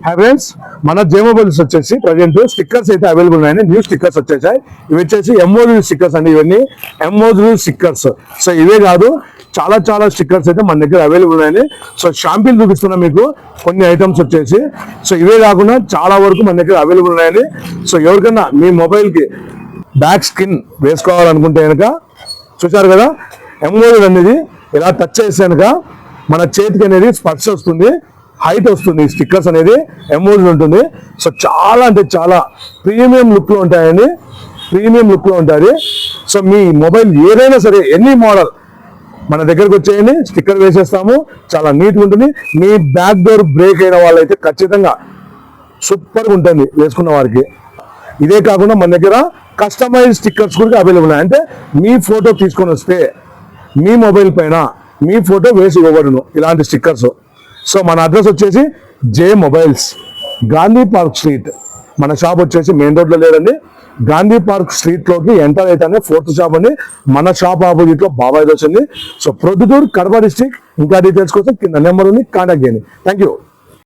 Hi friends, మన జే mobiles వచ్చేసి present stickers అయితే అవైలబుల్ ఉన్నాయండి. న్యూ స్టిక్కర్స్ వచ్చేసాయి. ఇవి వచ్చేసి ఎంఓజీ స్టిక్కర్స్ అండి. ఇవన్నీ ఎంఓజీ స్టిక్కర్స్. సో ఇవే కాదు, చాలా చాలా స్టిక్కర్స్ అయితే మన దగ్గర అవైలబుల్ ఉన్నాయండి. సో షాంపిల్ చూపిస్తున్నా మీకు కొన్ని ఐటమ్స్ వచ్చేసి. సో ఇవే కాకుండా చాలా వరకు మన దగ్గర అవైలబుల్ ఉన్నాయండి. సో ఎవరికన్నా మీ మొబైల్కి బ్యాక్ స్కిన్ వేసుకోవాలనుకుంటే కనుక చూసారు కదా, ఎంఓజీ అనేది ఇలా టచ్ చేస్తే కనుక మన చేతికి అనేది స్పర్శ వస్తుంది, హైట్ వస్తుంది. స్టిక్కర్స్ అనేది ఎంఓజీ ఉంటుంది. సో చాలా అంటే చాలా ప్రీమియం లుక్ లో ఉంటాయండి. ప్రీమియం లుక్ లో ఉంటుంది. సో మీ మొబైల్ ఏదైనా సరే, ఎనీ మోడల్ మన దగ్గరకు వచ్చేయండి, స్టిక్కర్ వేసేస్తాము. చాలా నీట్గా ఉంటుంది. మీ బ్యాక్ డోర్ బ్రేక్ అయిన వాళ్ళైతే ఖచ్చితంగా సూపర్గా ఉంటుంది వేసుకున్న వారికి. ఇదే కాకుండా మన దగ్గర కస్టమైజ్ స్టిక్కర్స్ కూడా అవైలబుల్ ఉన్నాయి. అంటే మీ ఫోటో తీసుకొని వస్తే మీ మొబైల్ పైన మీ ఫోటో వేసి ఇవ్వబడును ఇలాంటి స్టిక్కర్స్. సో మన అడ్రస్ వచ్చేసి జే మొబైల్స్, గాంధీ పార్క్ స్ట్రీట్. మన షాప్ వచ్చేసి మెయిన్ రోడ్లో లేదండి, గాంధీ పార్క్ స్ట్రీట్ లోకి ఎంటర్ అయితేనే 4th షాప్ అండి. మన షాప్ ఆపోజిట్ లో బాబాయ్ దోశ ఉంది. So Proddatur Kadapa district. ఇంకా డీటెయిల్స్ కోసం కింద నెంబర్ ఉంది, కాంటాక్ట్ చేయండి. Thank you.